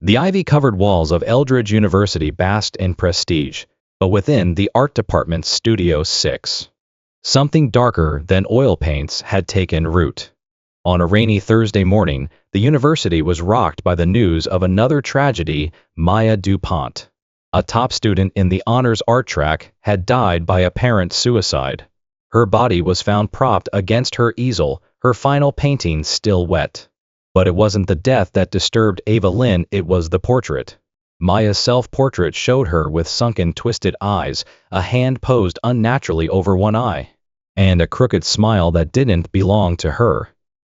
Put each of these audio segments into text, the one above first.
The ivy-covered walls of Eldridge University basked in prestige, but within the art department's Studio 6, something darker than oil paints had taken root. On a rainy Thursday morning, the university was rocked by the news of another tragedy. Maya DuPont, a top student in the honors art track, had died by apparent suicide. Her body was found propped against her easel, her final painting still wet. But it wasn't the death that disturbed Ava Lynn, it was the portrait. Maya's self-portrait showed her with sunken, twisted eyes, a hand posed unnaturally over one eye, and a crooked smile that didn't belong to her.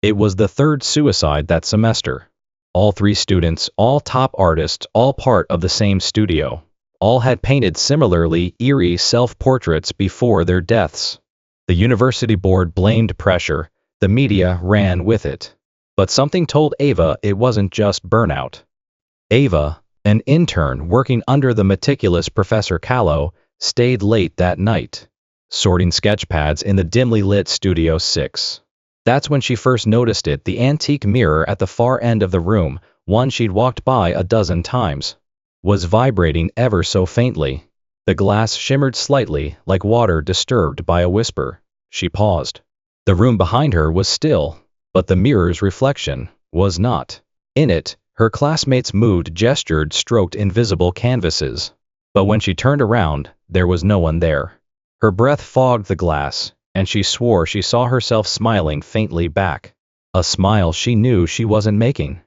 It was the third suicide that semester. All three students, all top artists, all part of the same studio. All had painted similarly eerie self-portraits before their deaths. The university board blamed pressure. The media ran with it. But something told Ava it wasn't just burnout. Ava, an intern working under the meticulous Professor Callow, stayed late that night, sorting sketch pads in the dimly lit Studio 6. That's when she first noticed it. The antique mirror at the far end of the room, one she'd walked by a dozen times, was vibrating ever so faintly. The glass shimmered slightly, like water disturbed by a whisper. She paused. The room behind her was still, but the mirror's reflection was not. In it, her classmates moved, gestured, stroked invisible canvases. But when she turned around, there was no one there. Her breath fogged the glass, and she swore she saw herself smiling faintly back. A smile she knew she wasn't making.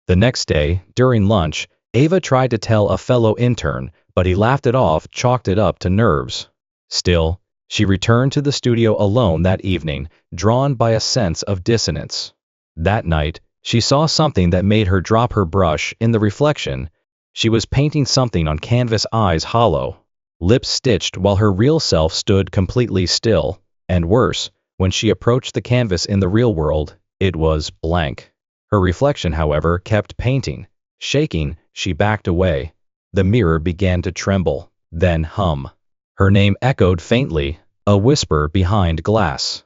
The next day, during lunch, Ava tried to tell a fellow intern, but he laughed it off, chalked it up to nerves. Still, she returned to the studio alone that evening, drawn by a sense of dissonance. That night, she saw something that made her drop her brush. In the reflection, she was painting something on canvas, eyes hollow, lips stitched, while her real self stood completely still. And worse, when she approached the canvas in the real world, it was blank. Her reflection, however, kept painting. Shaking, she backed away. The mirror began to tremble, then hum. Her name echoed faintly, a whisper behind glass.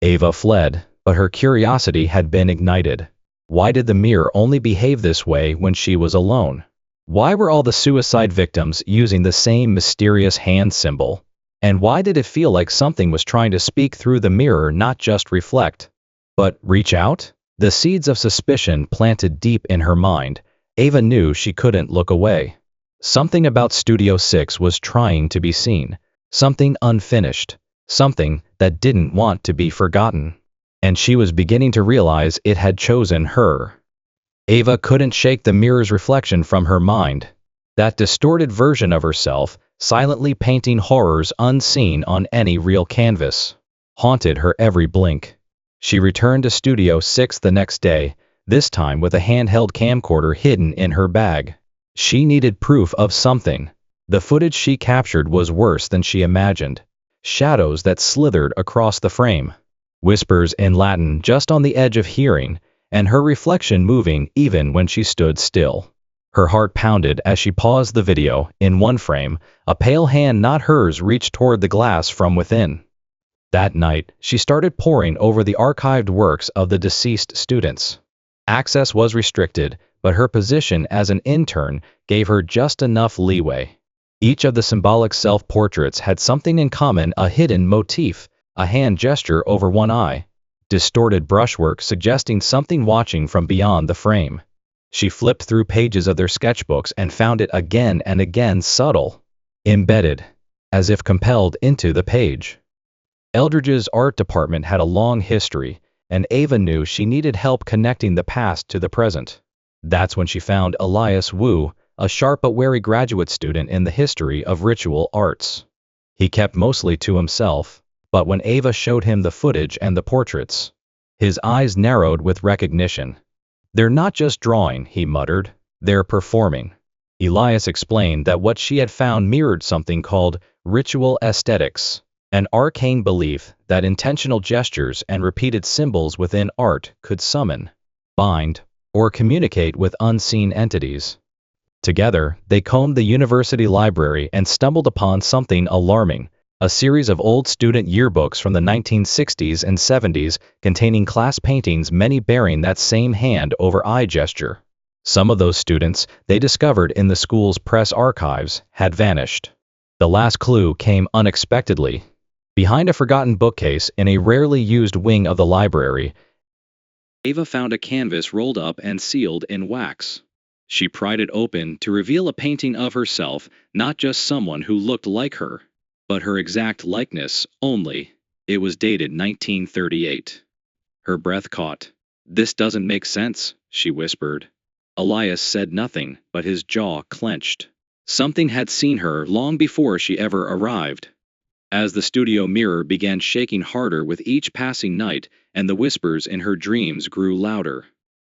Ava fled, but her curiosity had been ignited. Why did the mirror only behave this way when she was alone? Why were all the suicide victims using the same mysterious hand symbol? And why did it feel like something was trying to speak through the mirror, not just reflect, but reach out? The seeds of suspicion planted deep in her mind. Ava knew she couldn't look away. Something about Studio 6 was trying to be seen. Something unfinished. Something that didn't want to be forgotten. And she was beginning to realize it had chosen her. Ava couldn't shake the mirror's reflection from her mind. That distorted version of herself, silently painting horrors unseen on any real canvas, haunted her every blink. She returned to Studio 6 the next day, this time with a handheld camcorder hidden in her bag. She needed proof of something. The footage she captured was worse than she imagined. Shadows that slithered across the frame. Whispers in Latin just on the edge of hearing, and her reflection moving even when she stood still. Her heart pounded as she paused the video. In one frame, a pale hand not hers reached toward the glass from within. That night, she started poring over the archived works of the deceased students. Access was restricted, but her position as an intern gave her just enough leeway. Each of the symbolic self-portraits had something in common: a hidden motif, a hand gesture over one eye, distorted brushwork suggesting something watching from beyond the frame. She flipped through pages of their sketchbooks and found it again and again, subtle, embedded, as if compelled into the page. Eldridge's art department had a long history, and Ava knew she needed help connecting the past to the present. That's when she found Elias Wu, a sharp but wary graduate student in the history of ritual arts. He kept mostly to himself, but when Ava showed him the footage and the portraits, his eyes narrowed with recognition. "They're not just drawing," he muttered, "they're performing." Elias explained that what she had found mirrored something called ritual aesthetics, an arcane belief that intentional gestures and repeated symbols within art could summon, bind, or communicate with unseen entities. Together, they combed the university library and stumbled upon something alarming: a series of old student yearbooks from the 1960s and 70s containing class paintings, many bearing that same hand over eye gesture. Some of those students they discovered in the school's press archives had vanished. The last clue came unexpectedly. Behind a forgotten bookcase in a rarely used wing of the library, Ava found a canvas rolled up and sealed in wax. She pried it open to reveal a painting of herself, not just someone who looked like her, but her exact likeness only. It was dated 1938. Her breath caught. "This doesn't make sense," she whispered. Elias said nothing, but his jaw clenched. Something had seen her long before she ever arrived. As the studio mirror began shaking harder with each passing night and the whispers in her dreams grew louder,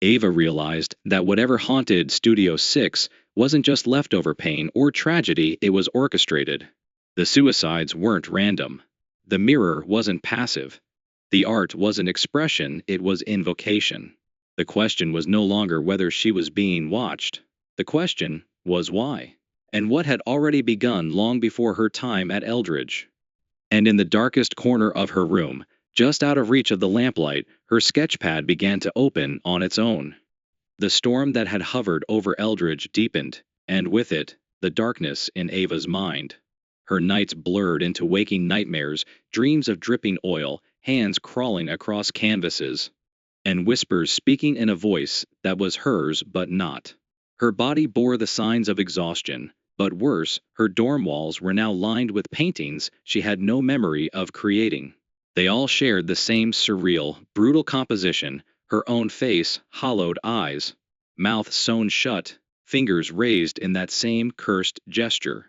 Ava realized that whatever haunted Studio 6 wasn't just leftover pain or tragedy, it was orchestrated. The suicides weren't random. The mirror wasn't passive. The art wasn't expression, it was invocation. The question was no longer whether she was being watched. The question was why, and what had already begun long before her time at Eldridge. And in the darkest corner of her room, just out of reach of the lamplight, her sketchpad began to open on its own. The storm that had hovered over Eldridge deepened, and with it, the darkness in Ava's mind. Her nights blurred into waking nightmares, dreams of dripping oil, hands crawling across canvases, and whispers speaking in a voice that was hers but not. Her body bore the signs of exhaustion. But worse, her dorm walls were now lined with paintings she had no memory of creating. They all shared the same surreal, brutal composition, her own face, hollowed eyes, mouth sewn shut, fingers raised in that same cursed gesture.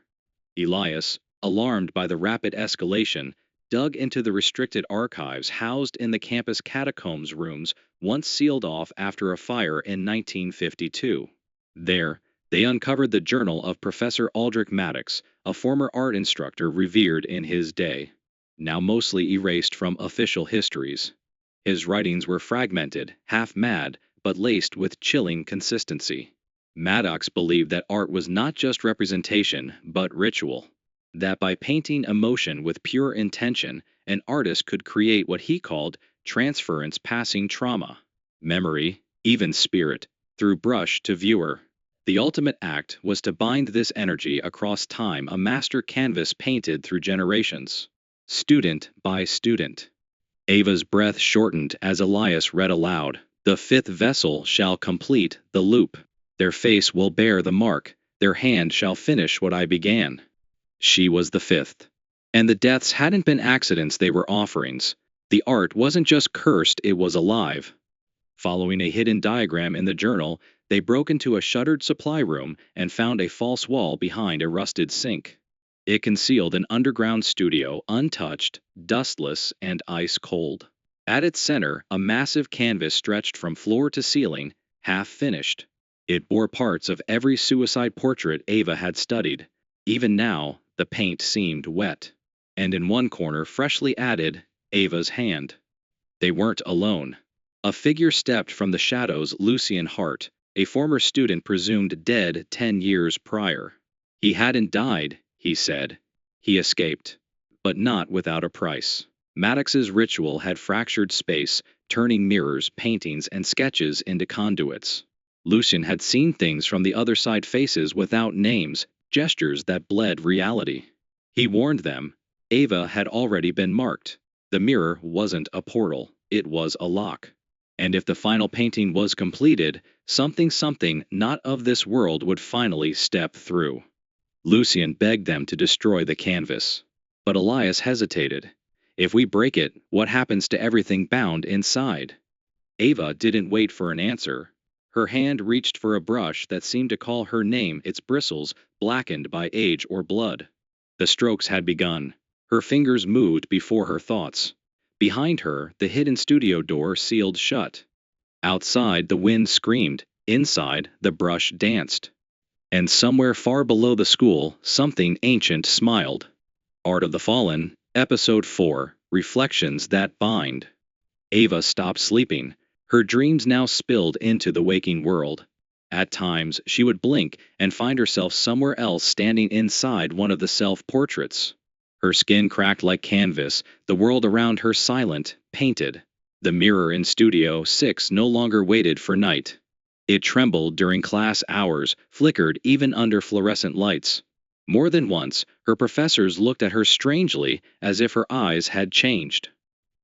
Elias, alarmed by the rapid escalation, dug into the restricted archives housed in the campus catacombs rooms once sealed off after a fire in 1952. There, they uncovered the journal of Professor Aldrich Maddox, a former art instructor revered in his day, now mostly erased from official histories. His writings were fragmented, half-mad, but laced with chilling consistency. Maddox believed that art was not just representation, but ritual. That by painting emotion with pure intention, an artist could create what he called transference passing trauma, memory, even spirit, through brush to viewer. The ultimate act was to bind this energy across time, a master canvas painted through generations, student by student. Ava's breath shortened as Elias read aloud, "The fifth vessel shall complete the loop. Their face will bear the mark, their hand shall finish what I began." She was the fifth. And the deaths hadn't been accidents, they were offerings. The art wasn't just cursed, it was alive. Following a hidden diagram in the journal, they broke into a shuttered supply room and found a false wall behind a rusted sink. It concealed an underground studio, untouched, dustless, and ice-cold. At its center, a massive canvas stretched from floor to ceiling, half-finished. It bore parts of every suicide portrait Ava had studied. Even now, the paint seemed wet. And in one corner, freshly added, Ava's hand. They weren't alone. A figure stepped from the shadows, Lucien Hart, a former student presumed dead 10 years prior. He hadn't died, he said. He escaped. But not without a price. Maddox's ritual had fractured space, turning mirrors, paintings, and sketches into conduits. Lucien had seen things from the other side, faces without names, gestures that bled reality. He warned them. Ava had already been marked. The mirror wasn't a portal, it was a lock. And if the final painting was completed, something not of this world would finally step through. Lucien begged them to destroy the canvas. But Elias hesitated. If we break it, what happens to everything bound inside? Ava didn't wait for an answer. Her hand reached for a brush that seemed to call her name, its bristles blackened by age or blood. The strokes had begun. Her fingers moved before her thoughts. Behind her, the hidden studio door sealed shut. Outside, the wind screamed. Inside, the brush danced. And somewhere far below the school, something ancient smiled. Art of the Fallen, Episode 4, Reflections That Bind. Ava stopped sleeping. Her dreams now spilled into the waking world. At times, she would blink and find herself somewhere else, standing inside one of the self-portraits. Her skin cracked like canvas, the world around her silent, painted. The mirror in Studio 6 no longer waited for night. It trembled during class hours, flickered even under fluorescent lights. More than once, her professors looked at her strangely, as if her eyes had changed.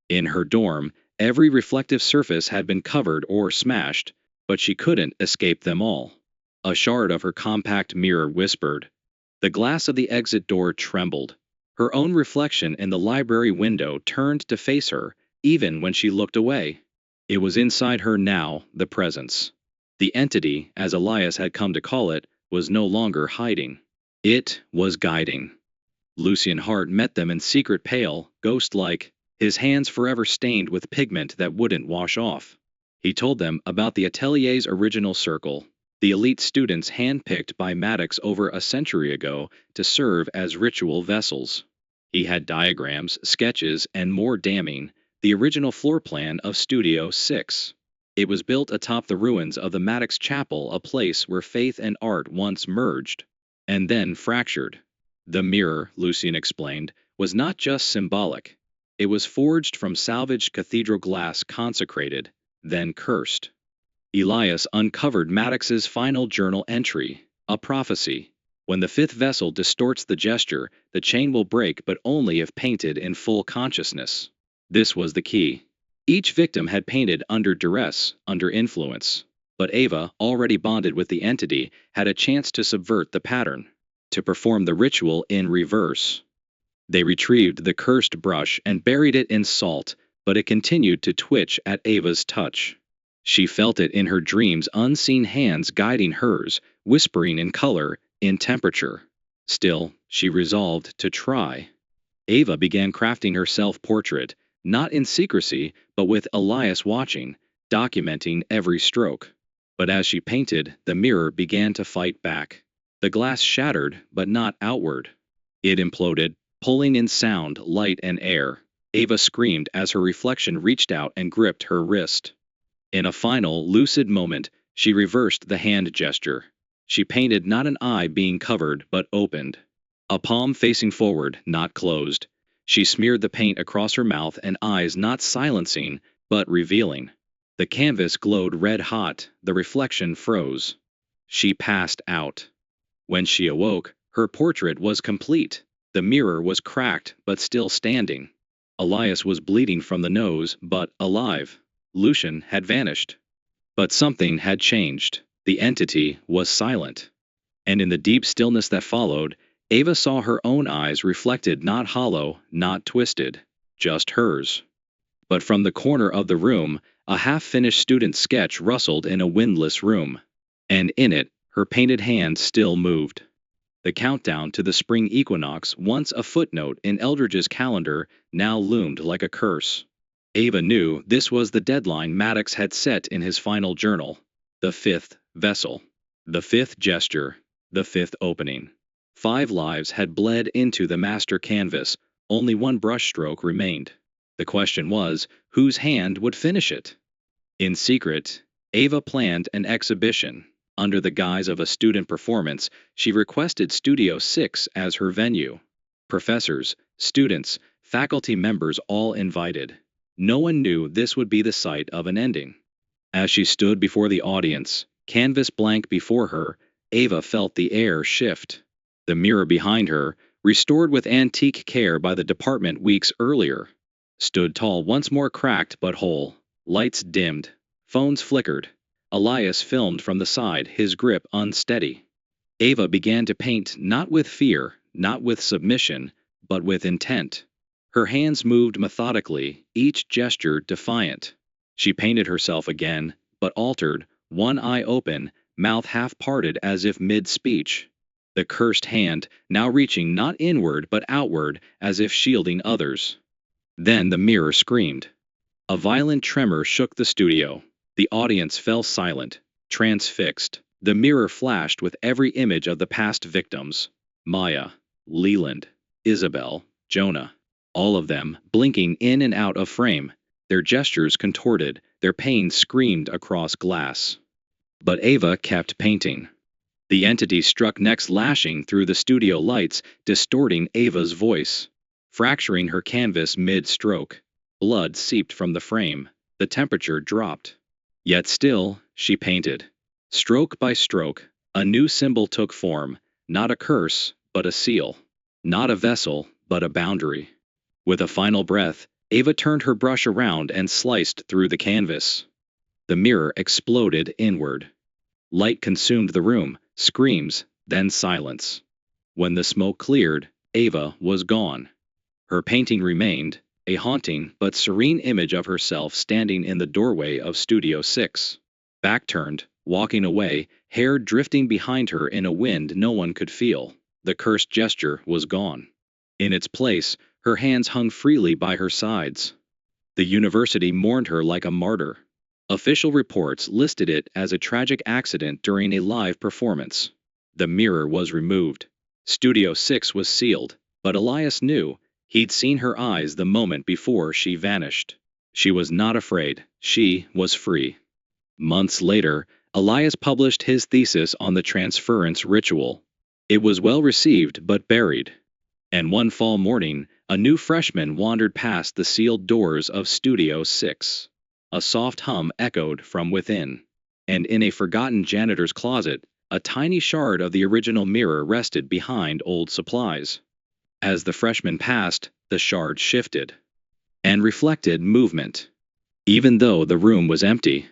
In her dorm, every reflective surface had been covered or smashed, but she couldn't escape them all. A shard of her compact mirror whispered. The glass of the exit door trembled. Her own reflection in the library window turned to face her, even when she looked away. It was inside her now, the presence. The entity, as Elias had come to call it, was no longer hiding. It was guiding. Lucian Hart met them in secret, pale, ghost-like, his hands forever stained with pigment that wouldn't wash off. He told them about the atelier's original circle, the elite students handpicked by Maddox over a century ago to serve as ritual vessels. He had diagrams, sketches, and more damning, the original floor plan of Studio 6. It was built atop the ruins of the Maddox Chapel, a place where faith and art once merged, and then fractured. The mirror, Lucian explained, was not just symbolic. It was forged from salvaged cathedral glass, consecrated, then cursed. Elias uncovered Maddox's final journal entry, a prophecy. When the fifth vessel distorts the gesture, the chain will break, but only if painted in full consciousness. This was the key. Each victim had painted under duress, under influence. But Ava, already bonded with the entity, had a chance to subvert the pattern, to perform the ritual in reverse. They retrieved the cursed brush and buried it in salt, but it continued to twitch at Ava's touch. She felt it in her dreams, unseen hands guiding hers, whispering in color, in temperature. Still, she resolved to try. Ava began crafting her self-portrait, not in secrecy, but with Elias watching, documenting every stroke. But as she painted, the mirror began to fight back. The glass shattered, but not outward. It imploded, pulling in sound, light, and air. Ava screamed as her reflection reached out and gripped her wrist. In a final, lucid moment, she reversed the hand gesture. She painted not an eye being covered but opened. A palm facing forward, not closed. She smeared the paint across her mouth and eyes, not silencing, but revealing. The canvas glowed red hot, the reflection froze. She passed out. When she awoke, her portrait was complete. The mirror was cracked, but still standing. Elias was bleeding from the nose, but alive. Lucian had vanished. But something had changed. The entity was silent. And in the deep stillness that followed, Ava saw her own eyes reflected, not hollow, not twisted, just hers. But from the corner of the room, a half-finished student sketch rustled in a windless room. And in it, her painted hand still moved. The countdown to the spring equinox, once a footnote in Eldridge's calendar, now loomed like a curse. Ava knew this was the deadline Maddox had set in his final journal. The fifth vessel. The fifth gesture. The fifth opening. 5 lives had bled into the master canvas. Only one brushstroke remained. The question was, whose hand would finish it? In secret, Ava planned an exhibition. Under the guise of a student performance, she requested Studio 6 as her venue. Professors, students, faculty members all invited. No one knew this would be the site of an ending. As she stood before the audience, canvas blank before her, Ava felt the air shift. The mirror behind her, restored with antique care by the department weeks earlier, stood tall, once more cracked but whole. Lights dimmed. Phones flickered. Elias filmed from the side, his grip unsteady. Ava began to paint, not with fear, not with submission, but with intent. Her hands moved methodically, each gesture defiant. She painted herself again, but altered, one eye open, mouth half-parted as if mid-speech. The cursed hand, now reaching not inward but outward, as if shielding others. Then the mirror screamed. A violent tremor shook the studio. The audience fell silent, transfixed. The mirror flashed with every image of the past victims. Maya, Leland, Isabel, Jonah. All of them, blinking in and out of frame. Their gestures contorted, their pain screamed across glass. But Ava kept painting. The entity struck next, lashing through the studio lights, distorting Ava's voice. Fracturing her canvas mid-stroke. Blood seeped from the frame. The temperature dropped. Yet still, she painted. Stroke by stroke, a new symbol took form, not a curse, but a seal. Not a vessel, but a boundary. With a final breath, Ava turned her brush around and sliced through the canvas. The mirror exploded inward. Light consumed the room, screams, then silence. When the smoke cleared, Ava was gone. Her painting remained, a haunting but serene image of herself standing in the doorway of Studio 6. Back turned, walking away, hair drifting behind her in a wind no one could feel. The cursed gesture was gone. In its place, her hands hung freely by her sides. The university mourned her like a martyr. Official reports listed it as a tragic accident during a live performance. The mirror was removed. Studio 6 was sealed, but Elias knew he'd seen her eyes the moment before she vanished. She was not afraid. She was free. Months later, Elias published his thesis on the transference ritual. It was well received but buried. And one fall morning, a new freshman wandered past the sealed doors of Studio 6. A soft hum echoed from within. And in a forgotten janitor's closet, a tiny shard of the original mirror rested behind old supplies. As the freshman passed, the shard shifted and reflected movement. Even though the room was empty,